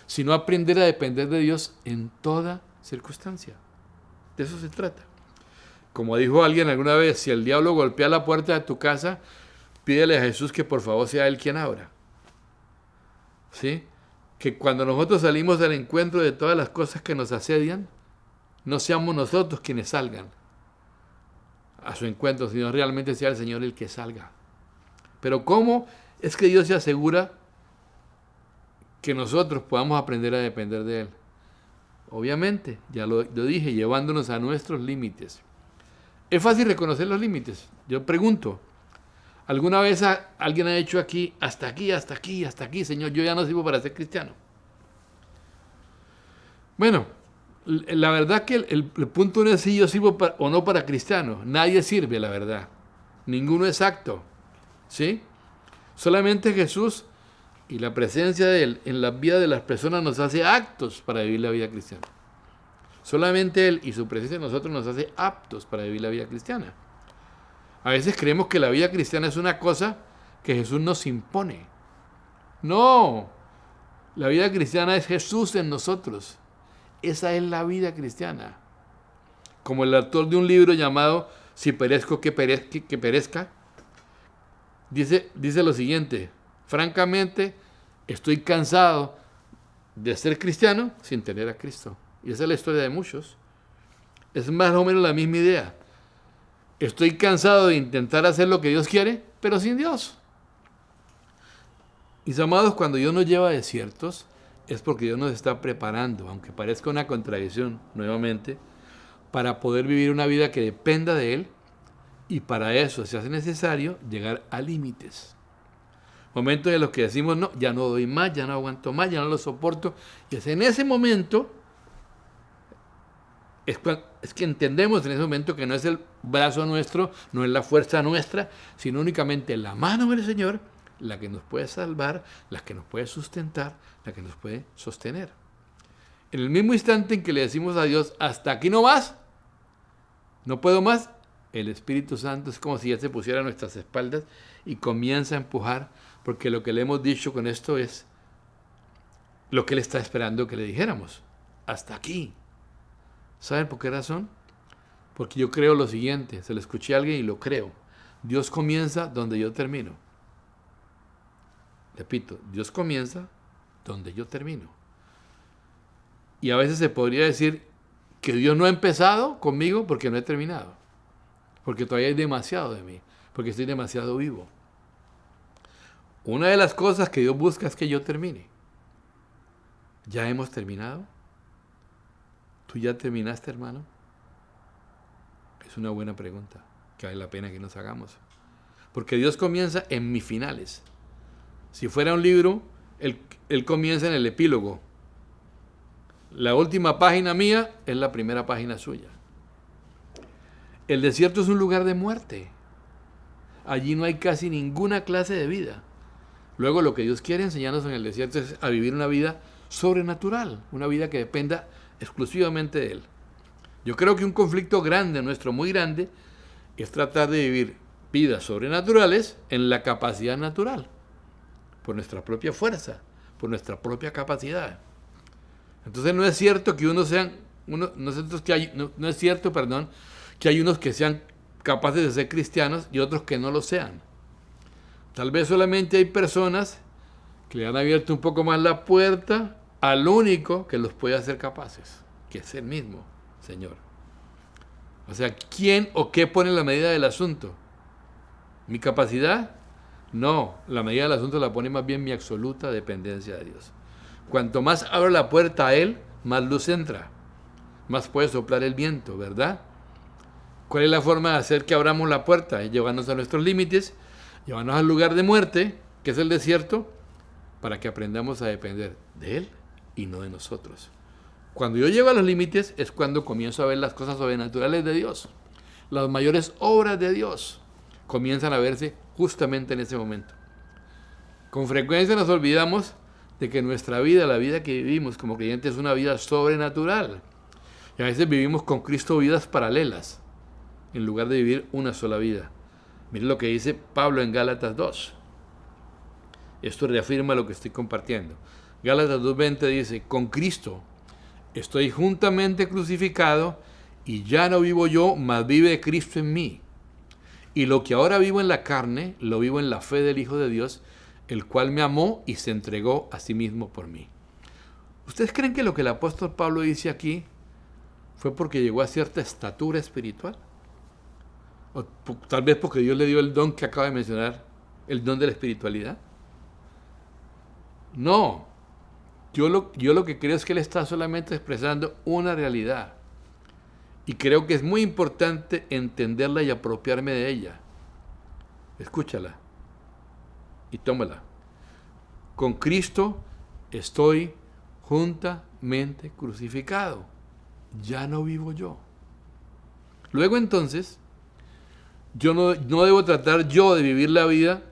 sino aprender a depender de Dios en toda circunstancia. De eso se trata. Como dijo alguien alguna vez, si el diablo golpea la puerta de tu casa, pídele a Jesús que por favor sea Él quien abra. ¿Sí? Que cuando nosotros salimos al encuentro de todas las cosas que nos asedian, no seamos nosotros quienes salgan a su encuentro, sino realmente sea el Señor el que salga. Pero ¿cómo es que Dios se asegura que nosotros podamos aprender a depender de Él? Obviamente, ya lo dije, llevándonos a nuestros límites. ¿Es fácil reconocer los límites? Yo pregunto, ¿alguna vez alguien ha dicho aquí, hasta aquí, hasta aquí, hasta aquí, Señor, yo ya no sirvo para ser cristiano? Bueno, la verdad que el punto no es si yo sirvo o no para cristiano. Nadie sirve, la verdad. Ninguno es apto. ¿Sí? Solamente Jesús y la presencia de Él en la vida de las personas nos hace aptos para vivir la vida cristiana. Solamente Él y su presencia en nosotros nos hace aptos para vivir la vida cristiana. A veces creemos que la vida cristiana es una cosa que Jesús nos impone. No, la vida cristiana es Jesús en nosotros. Esa es la vida cristiana. Como el autor de un libro llamado Si perezco, que perezca, dice lo siguiente: francamente, estoy cansado de ser cristiano sin tener a Cristo. Y esa es la historia de muchos. Es más o menos la misma idea. Estoy cansado de intentar hacer lo que Dios quiere, pero sin Dios. Mis amados, cuando Dios nos lleva a desiertos, es porque Dios nos está preparando, aunque parezca una contradicción nuevamente, para poder vivir una vida que dependa de Él, y para eso se hace necesario llegar a límites. Momentos en los que decimos, no, ya no doy más, ya no aguanto más, ya no lo soporto. Y es en ese momento, es que entendemos en ese momento que no es el brazo nuestro, no es la fuerza nuestra, sino únicamente la mano del Señor, la que nos puede salvar, la que nos puede sustentar, la que nos puede sostener. En el mismo instante en que le decimos a Dios, hasta aquí no más, no puedo más, el Espíritu Santo es como si ya se pusiera a nuestras espaldas y comienza a empujar, porque lo que le hemos dicho con esto es lo que Él está esperando que le dijéramos. Hasta aquí. ¿Saben por qué razón? Porque yo creo lo siguiente, se lo escuché a alguien y lo creo. Dios comienza donde yo termino. Repito, Dios comienza donde yo termino. Y a veces se podría decir que Dios no ha empezado conmigo porque no he terminado. Porque todavía hay demasiado de mí. Porque estoy demasiado vivo. Una de las cosas que Dios busca es que yo termine. ¿Ya hemos terminado? ¿Tú ya terminaste, hermano? Es una buena pregunta que vale la pena que nos hagamos. Porque Dios comienza en mis finales. Si fuera un libro, Él comienza en el epílogo. La última página mía es la primera página suya. El desierto es un lugar de muerte. Allí no hay casi ninguna clase de vida. Luego lo que Dios quiere enseñarnos en el desierto es a vivir una vida sobrenatural, una vida que dependa exclusivamente de Él. Yo creo que un conflicto grande, nuestro muy grande, es tratar de vivir vidas sobrenaturales en la capacidad natural, por nuestra propia fuerza, por nuestra propia capacidad. Entonces no es cierto que no es cierto, que hay unos que sean capaces de ser cristianos y otros que no lo sean. Tal vez solamente hay personas que le han abierto un poco más la puerta al único que los puede hacer capaces, que es el mismo Señor. O sea, ¿quién o qué pone la medida del asunto? ¿Mi capacidad? No, la medida del asunto la pone más bien mi absoluta dependencia de Dios. Cuanto más abro la puerta a Él, más luz entra, más puede soplar el viento, ¿verdad? ¿Cuál es la forma de hacer que abramos la puerta? Es llevarnos a nuestros límites, llevarnos al lugar de muerte, que es el desierto, para que aprendamos a depender de Él y no de nosotros. Cuando yo llego a los límites es cuando comienzo a ver las cosas sobrenaturales de Dios. Las mayores obras de Dios comienzan a verse justamente en ese momento. Con frecuencia nos olvidamos de que nuestra vida, la vida que vivimos como creyentes, es una vida sobrenatural. Y a veces vivimos con Cristo vidas paralelas, en lugar de vivir una sola vida. Miren lo que dice Pablo en Gálatas 2. Esto reafirma lo que estoy compartiendo. Gálatas 2:20 dice: con Cristo estoy juntamente crucificado, y ya no vivo yo, mas vive Cristo en mí. Y lo que ahora vivo en la carne, lo vivo en la fe del Hijo de Dios, el cual me amó y se entregó a sí mismo por mí. ¿Ustedes creen que lo que el apóstol Pablo dice aquí fue porque llegó a cierta estatura espiritual? O tal vez porque Dios le dio el don que acaba de mencionar, el don de la espiritualidad. No, yo lo que creo es que él está solamente expresando una realidad. Y creo que es muy importante entenderla y apropiarme de ella. Escúchala y tómala. Con Cristo estoy juntamente crucificado. Ya no vivo yo. Luego entonces, yo no debo tratar yo de vivir la vida,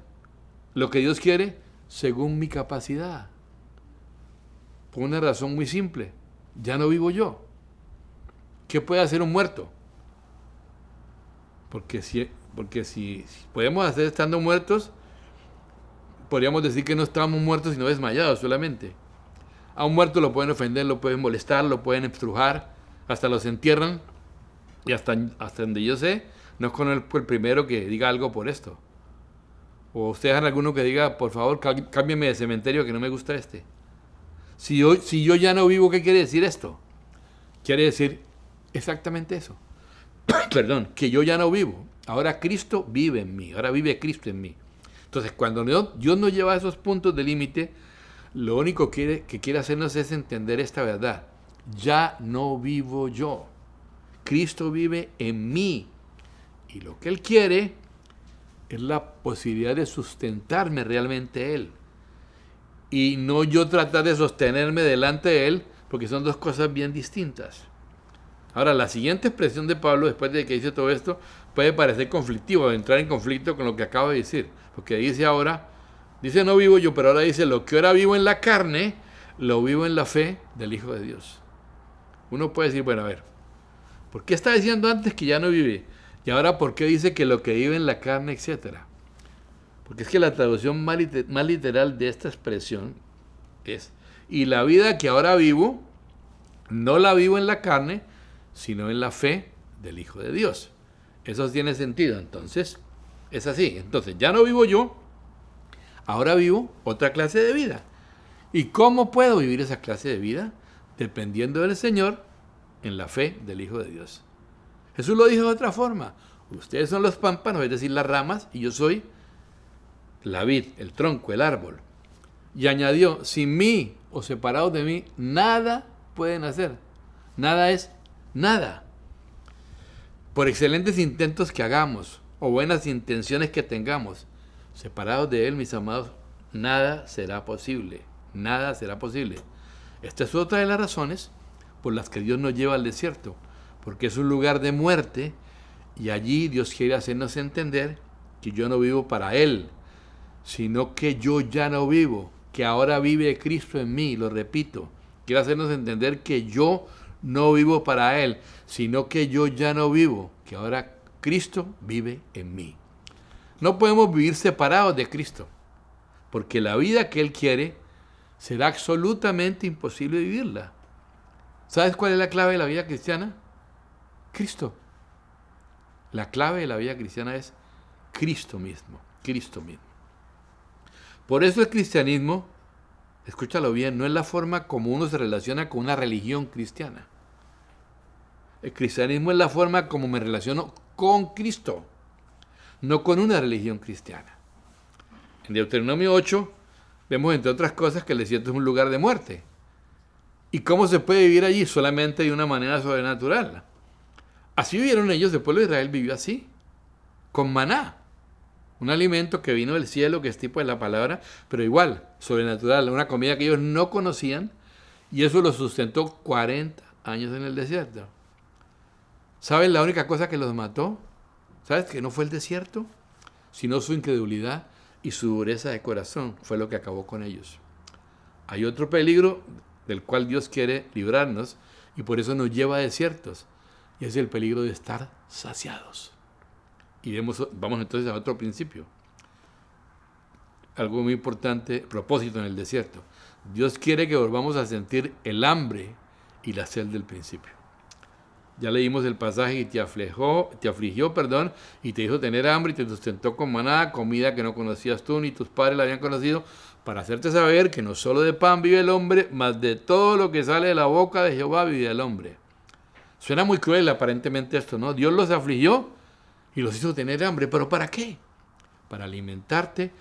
lo que Dios quiere, según mi capacidad. Por una razón muy simple. Ya no vivo yo. ¿Qué puede hacer un muerto? Porque si podemos hacer estando muertos, podríamos decir que no estamos muertos sino desmayados solamente. A un muerto lo pueden ofender, lo pueden molestar, lo pueden estrujar, hasta los entierran. Y hasta donde yo sé, no conozco el primero que diga algo por esto. O ustedes han alguno que diga: por favor, cámbiame de cementerio que no me gusta este. Si yo ya no vivo, ¿qué quiere decir esto? Quiere decir exactamente eso. Perdón, que yo ya no vivo. Ahora Cristo vive en mí. Ahora vive Cristo en mí. Entonces, cuando Dios nos lleva a esos puntos de límite, lo único que quiere hacernos es entender esta verdad. Ya no vivo yo. Cristo vive en mí. Y lo que Él quiere es la posibilidad de sustentarme realmente Él. Y no yo tratar de sostenerme delante de Él, porque son dos cosas bien distintas. Ahora, la siguiente expresión de Pablo, después de que dice todo esto, puede parecer conflictivo, entrar en conflicto con lo que acabo de decir. Porque dice no vivo yo, pero ahora dice: lo que ahora vivo en la carne, lo vivo en la fe del Hijo de Dios. Uno puede decir: bueno, a ver, ¿por qué está diciendo antes que ya no vive? Y ahora, ¿por qué dice que lo que vive en la carne, etcétera? Porque es que la traducción más literal de esta expresión es: y la vida que ahora vivo, no la vivo en la carne, sino en la fe del Hijo de Dios. Eso tiene sentido. Entonces, es así. Entonces, ya no vivo yo, Ahora vivo otra clase de vida. ¿Y cómo puedo vivir esa clase de vida? Dependiendo del Señor en la fe del Hijo de Dios. Jesús lo dijo de otra forma. Ustedes son los pámpanos, es decir, las ramas, y yo soy la vid, el tronco, el árbol. Y añadió, sin mí o separados de mí, nada pueden hacer. Nada es nada. Por excelentes intentos que hagamos o buenas intenciones que tengamos, separados de Él, mis amados, nada será posible. Nada será posible. Esta es otra de las razones por las que Dios nos lleva al desierto, porque es un lugar de muerte y allí Dios quiere hacernos entender que yo no vivo para Él, sino que yo ya no vivo, que ahora vive Cristo en mí, lo repito. Quiere hacernos entender que yo no vivo para Él, sino que yo ya no vivo, que ahora Cristo vive en mí. No podemos vivir separados de Cristo, porque la vida que Él quiere será absolutamente imposible vivirla. ¿Sabes cuál es la clave de la vida cristiana? Cristo. La clave de la vida cristiana es Cristo mismo, Cristo mismo. Por eso el cristianismo, escúchalo bien, no es la forma como uno se relaciona con una religión cristiana. El cristianismo es la forma como me relaciono con Cristo, no con una religión cristiana. En Deuteronomio 8 vemos, entre otras cosas, que el desierto es un lugar de muerte. ¿Y cómo se puede vivir allí? Solamente de una manera sobrenatural. Así vivieron ellos, el pueblo de Israel vivió así, con maná. Un alimento que vino del cielo, que es tipo de la palabra, pero igual, sobrenatural, una comida que ellos no conocían, y eso los sustentó 40 años en el desierto. ¿Saben la única cosa que los mató? ¿Sabes que no fue el desierto? Sino su incredulidad y su dureza de corazón fue lo que acabó con ellos. Hay otro peligro del cual Dios quiere librarnos y por eso nos lleva a desiertos, y es el peligro de estar saciados. Y vamos entonces a otro principio. Algo muy importante, propósito en el desierto. Dios quiere que volvamos a sentir el hambre y la sed del principio. Ya leímos el pasaje y te afligió, y te hizo tener hambre y te sustentó con maná, comida que no conocías tú ni tus padres la habían conocido, para hacerte saber que no solo de pan vive el hombre, mas de todo lo que sale de la boca de Jehová vive el hombre. Suena muy cruel aparentemente esto, ¿no? Dios los afligió y los hizo tener hambre, ¿pero para qué? Para alimentarte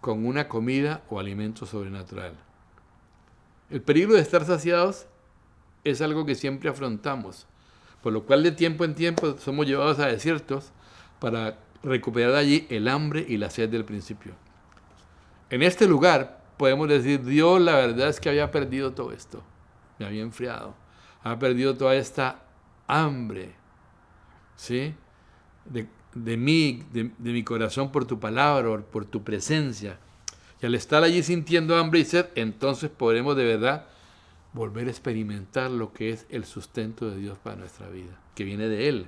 con una comida o alimento sobrenatural. El peligro de estar saciados es algo que siempre afrontamos, por lo cual de tiempo en tiempo somos llevados a desiertos para recuperar allí el hambre y la sed del principio. En este lugar podemos decir, Dios, la verdad es que había perdido todo esto, me había enfriado, había perdido toda esta hambre, ¿sí? de mi corazón por tu palabra, por tu presencia. Y al estar allí sintiendo hambre y sed, entonces podremos de verdad volver a experimentar lo que es el sustento de Dios para nuestra vida, que viene de Él.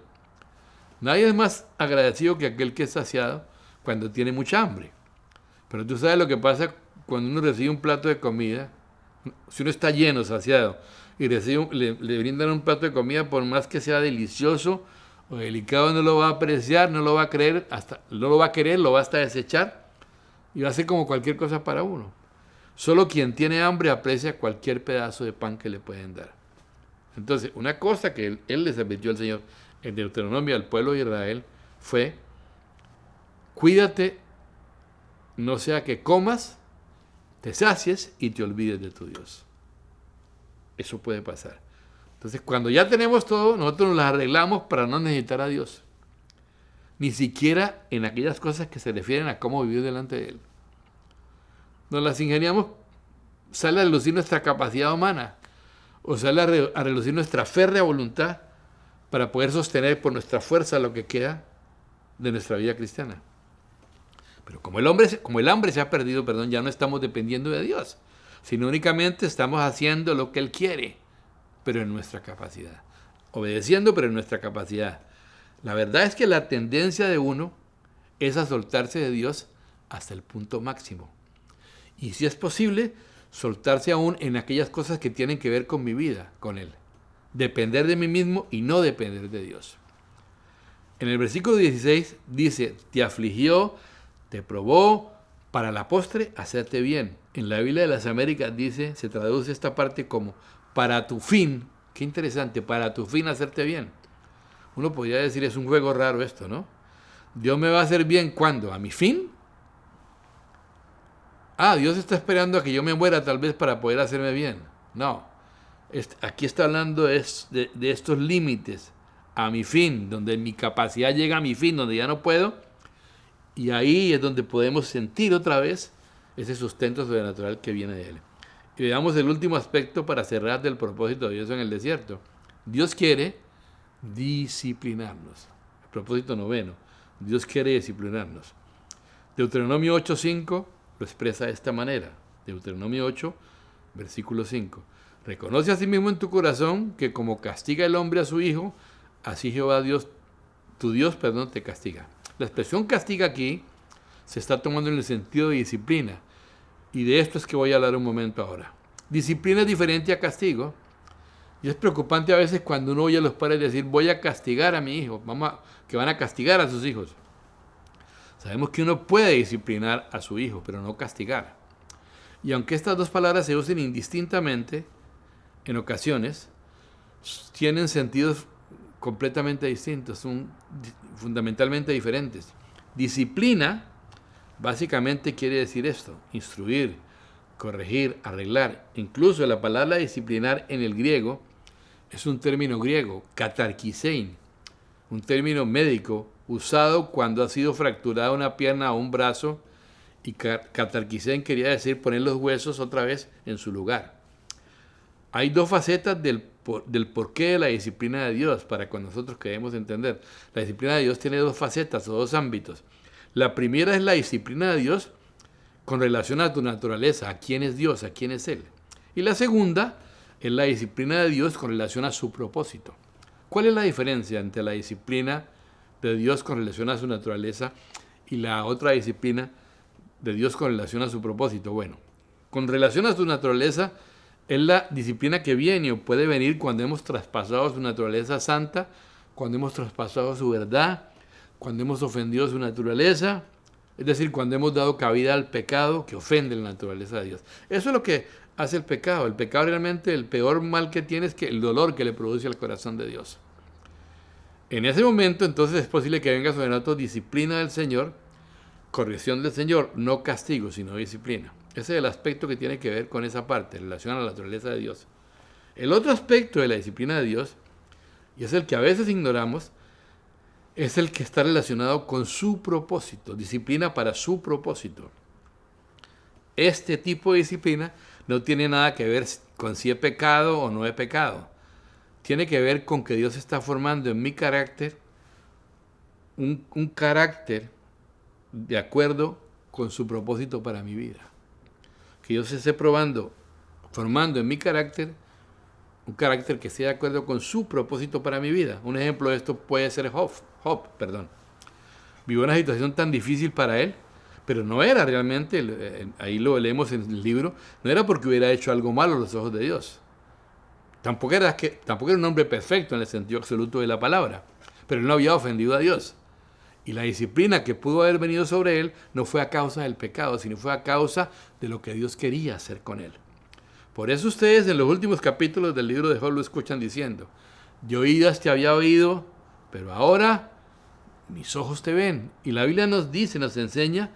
Nadie es más agradecido que aquel que es saciado cuando tiene mucha hambre. Pero tú sabes lo que pasa cuando uno recibe un plato de comida, si uno está lleno, saciado, y le brindan un plato de comida, por más que sea delicioso o delicado, no lo va a apreciar, no lo va a querer, lo va hasta desechar, y va a ser como cualquier cosa para uno. Solo quien tiene hambre aprecia cualquier pedazo de pan que le pueden dar. Entonces, una cosa que él les advirtió al Señor en Deuteronomio al pueblo de Israel fue: cuídate, no sea que comas, te sacies y te olvides de tu Dios. Eso puede pasar. Entonces, cuando ya tenemos todo, nosotros nos las arreglamos para no necesitar a Dios. Ni siquiera en aquellas cosas que se refieren a cómo vivir delante de Él. Nos las ingeniamos, sale a relucir nuestra capacidad humana, o sale a relucir nuestra férrea voluntad para poder sostener por nuestra fuerza lo que queda de nuestra vida cristiana. Pero como el hambre se ha perdido, ya no estamos dependiendo de Dios, sino únicamente estamos haciendo lo que Él quiere, pero en nuestra capacidad. Obedeciendo, pero en nuestra capacidad. La verdad es que la tendencia de uno es a soltarse de Dios hasta el punto máximo. Y si es posible, soltarse aún en aquellas cosas que tienen que ver con mi vida, con Él. Depender de mí mismo y no depender de Dios. En el versículo 16 dice, te afligió, te probó, para la postre, hacerte bien. En la Biblia de las Américas dice, se traduce esta parte como para tu fin. Qué interesante, para tu fin hacerte bien. Uno podría decir, es un juego raro esto, ¿no? Dios me va a hacer bien, ¿cuándo? ¿A mi fin? Dios está esperando a que yo me muera tal vez para poder hacerme bien. No, aquí está hablando de estos límites a mi fin, donde mi capacidad llega a mi fin, donde ya no puedo, y ahí es donde podemos sentir otra vez ese sustento sobrenatural que viene de Él. Y veamos el último aspecto para cerrar del propósito de Dios en el desierto. Dios quiere disciplinarnos. El propósito noveno. Dios quiere disciplinarnos. Deuteronomio 8:5 lo expresa de esta manera. Deuteronomio 8, versículo 5. Reconoce a sí mismo en tu corazón que como castiga el hombre a su hijo, así Jehová Dios, tu Dios, te castiga. La expresión castiga aquí se está tomando en el sentido de disciplina. Y de esto es que voy a hablar un momento ahora. Disciplina es diferente a castigo. Y es preocupante a veces cuando uno oye a los padres decir, voy a castigar a mi hijo, que van a castigar a sus hijos. Sabemos que uno puede disciplinar a su hijo, pero no castigar. Y aunque estas dos palabras se usen indistintamente, en ocasiones, tienen sentidos completamente distintos, son fundamentalmente diferentes. Disciplina básicamente quiere decir esto, instruir, corregir, arreglar. Incluso la palabra disciplinar en el griego es un término griego, katarkisein, un término médico usado cuando ha sido fracturada una pierna o un brazo, y katarkisein quería decir poner los huesos otra vez en su lugar. Hay dos facetas del porqué de la disciplina de Dios para que nosotros queremos entender. La disciplina de Dios tiene dos facetas o dos ámbitos. La primera es la disciplina de Dios con relación a tu naturaleza, a quién es Dios, a quién es Él. Y la segunda es la disciplina de Dios con relación a su propósito. ¿Cuál es la diferencia entre la disciplina de Dios con relación a su naturaleza y la otra disciplina de Dios con relación a su propósito? Bueno, con relación a su naturaleza es la disciplina que viene o puede venir cuando hemos traspasado su naturaleza santa, cuando hemos traspasado su verdad, cuando hemos ofendido su naturaleza, es decir, cuando hemos dado cabida al pecado que ofende la naturaleza de Dios. Eso es lo que hace el pecado. El pecado realmente, el peor mal que tiene es que el dolor que le produce al corazón de Dios. En ese momento, entonces, es posible que venga sobre nosotros disciplina del Señor, corrección del Señor, no castigo, sino disciplina. Ese es el aspecto que tiene que ver con esa parte, en relación a la naturaleza de Dios. El otro aspecto de la disciplina de Dios, y es el que a veces ignoramos, es el que está relacionado con su propósito, disciplina para su propósito. Este tipo de disciplina no tiene nada que ver con si he pecado o no he pecado. Tiene que ver con que Dios está formando en mi carácter un carácter de acuerdo con su propósito para mi vida. Que Dios esté formando en mi carácter un carácter que esté de acuerdo con su propósito para mi vida. Un ejemplo de esto puede ser Job. Vivió una situación tan difícil para él, pero no era realmente, ahí lo leemos en el libro, no era porque hubiera hecho algo malo a los ojos de Dios. Tampoco era un hombre perfecto en el sentido absoluto de la palabra, pero él no había ofendido a Dios. Y la disciplina que pudo haber venido sobre él no fue a causa del pecado, sino fue a causa de lo que Dios quería hacer con él. Por eso ustedes en los últimos capítulos del libro de Job lo escuchan diciendo, de oídas te había oído, pero ahora mis ojos te ven. Y la Biblia nos enseña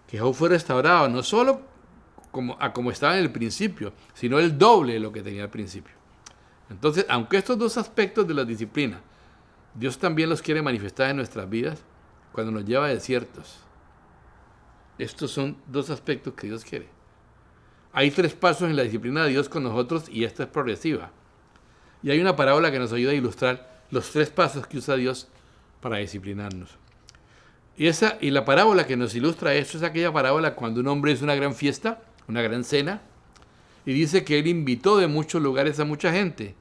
que Job fue restaurado, no solo como estaba en el principio, sino el doble de lo que tenía al principio. Entonces, aunque estos dos aspectos de la disciplina, Dios también los quiere manifestar en nuestras vidas cuando nos lleva a desiertos. Estos son dos aspectos que Dios quiere. Hay 3 pasos en la disciplina de Dios con nosotros y esta es progresiva. Y hay una parábola que nos ayuda a ilustrar los 3 pasos que usa Dios para disciplinarnos. Y la parábola que nos ilustra esto es aquella parábola cuando un hombre hizo una gran fiesta, una gran cena, y dice que él invitó de muchos lugares a mucha gente.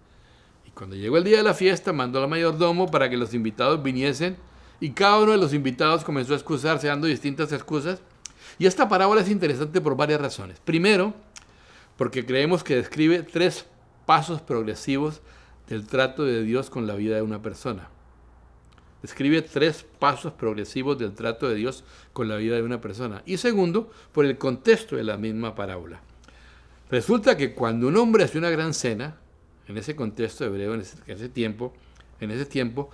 Y cuando llegó el día de la fiesta, mandó al mayordomo para que los invitados viniesen, y cada uno de los invitados comenzó a excusarse dando distintas excusas. Y esta parábola es interesante por varias razones. Primero, porque creemos que describe 3 pasos progresivos del trato de Dios con la vida de una persona. Describe 3 pasos progresivos del trato de Dios con la vida de una persona. Y segundo, por el contexto de la misma parábola. Resulta que cuando un hombre hace una gran cena, en ese contexto hebreo, en ese tiempo,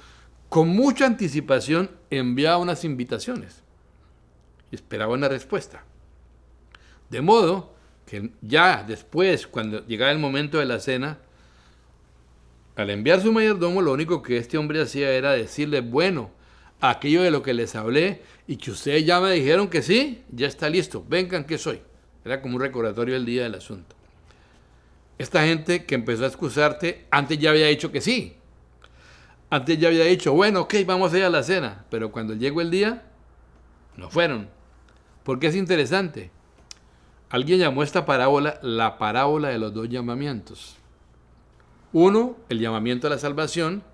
con mucha anticipación enviaba unas invitaciones y esperaba una respuesta. De modo que ya después, cuando llegaba el momento de la cena, al enviar su mayordomo, lo único que este hombre hacía era decirle, bueno, aquello de lo que les hablé y que ustedes ya me dijeron que sí, ya está listo, vengan que soy. Era como un recordatorio del día del asunto. Esta gente que empezó a excusarte, antes ya había dicho que sí. Antes ya había dicho, bueno, ok, vamos a ir a la cena. Pero cuando llegó el día, no fueron. Porque es interesante. Alguien llamó esta parábola la parábola de los 2 llamamientos. Uno, el llamamiento a la salvación,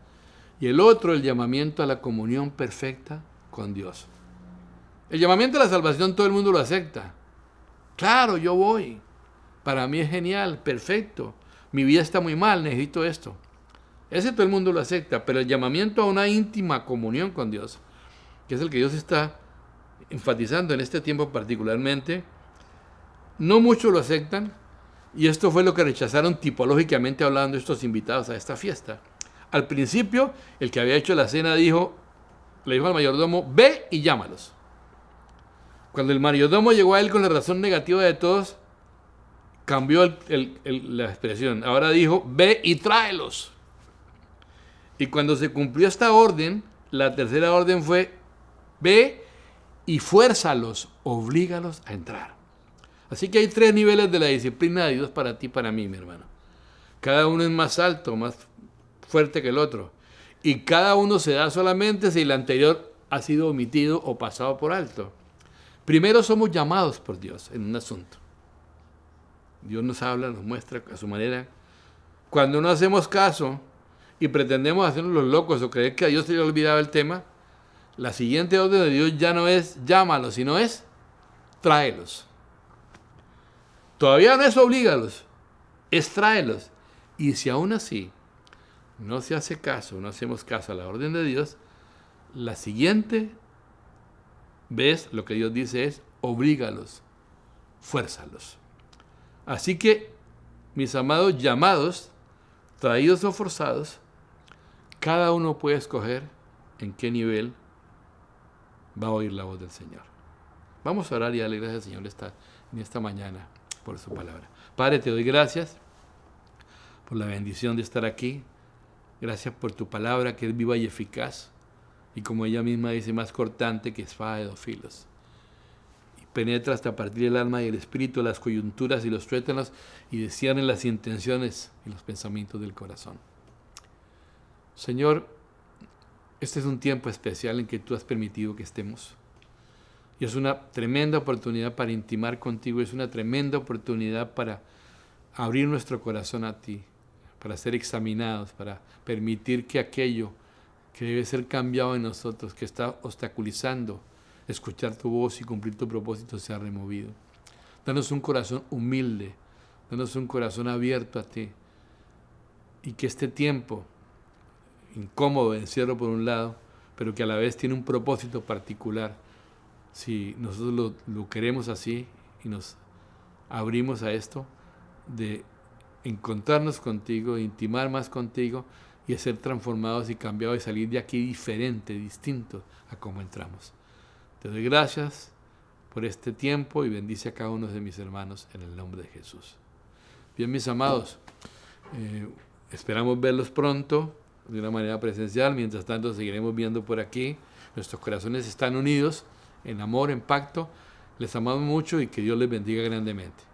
y el otro, el llamamiento a la comunión perfecta con Dios. El llamamiento a la salvación todo el mundo lo acepta. Claro, yo voy. Para mí es genial, perfecto. Mi vida está muy mal, necesito esto. Ese todo el mundo lo acepta, pero el llamamiento a una íntima comunión con Dios, que es el que Dios está enfatizando en este tiempo particularmente, no muchos lo aceptan, y esto fue lo que rechazaron tipológicamente hablando estos invitados a esta fiesta. Al principio, el que había hecho la cena le dijo al mayordomo, ve y llámalos. Cuando el mayordomo llegó a él con la razón negativa de todos, cambió la expresión. Ahora dijo, ve y tráelos. Y cuando se cumplió esta orden, la tercera orden fue, ve y fuérzalos, oblígalos a entrar. Así que hay 3 niveles de la disciplina de Dios para ti y para mí, mi hermano. Cada uno es más alto, más fuerte que el otro. Y cada uno se da solamente si el anterior ha sido omitido o pasado por alto. Primero somos llamados por Dios en un asunto. Dios nos habla, nos muestra a su manera. Cuando no hacemos caso y pretendemos hacernos los locos o creer que a Dios se le ha olvidado el tema, la siguiente orden de Dios ya no es llámalos, sino es tráelos. Todavía no es oblígalos, es tráelos. Y si aún así no se hace caso, no hacemos caso a la orden de Dios, la siguiente vez lo que Dios dice es oblígalos, fuérzalos. Así que, mis amados llamados, traídos o forzados, cada uno puede escoger en qué nivel va a oír la voz del Señor. Vamos a orar y darle gracias al Señor en esta mañana por su palabra. Padre, te doy gracias por la bendición de estar aquí. Gracias por tu palabra que es viva y eficaz. Y como ella misma dice, más cortante que espada de 2 filos. Y penetra hasta partir el alma y el espíritu, las coyunturas y los tuétanos, y discierne las intenciones y los pensamientos del corazón. Señor, este es un tiempo especial en que tú has permitido que estemos. Y es una tremenda oportunidad para intimar contigo, es una tremenda oportunidad para abrir nuestro corazón a ti, para ser examinados, para permitir que aquello que debe ser cambiado en nosotros, que está obstaculizando escuchar tu voz y cumplir tu propósito, sea removido. Danos un corazón humilde, danos un corazón abierto a ti, y que este tiempo incómodo, encierro por un lado, pero que a la vez tiene un propósito particular, si nosotros lo queremos así y nos abrimos a esto, de encontrarnos contigo, de intimar más contigo y de ser transformados y cambiados y salir de aquí diferente, distinto a como entramos. Te doy gracias por este tiempo y bendice a cada uno de mis hermanos en el nombre de Jesús. Bien, mis amados, esperamos verlos pronto de una manera presencial. Mientras tanto, seguiremos viendo por aquí. Nuestros corazones están unidos en amor, en pacto. Les amamos mucho y que Dios les bendiga grandemente.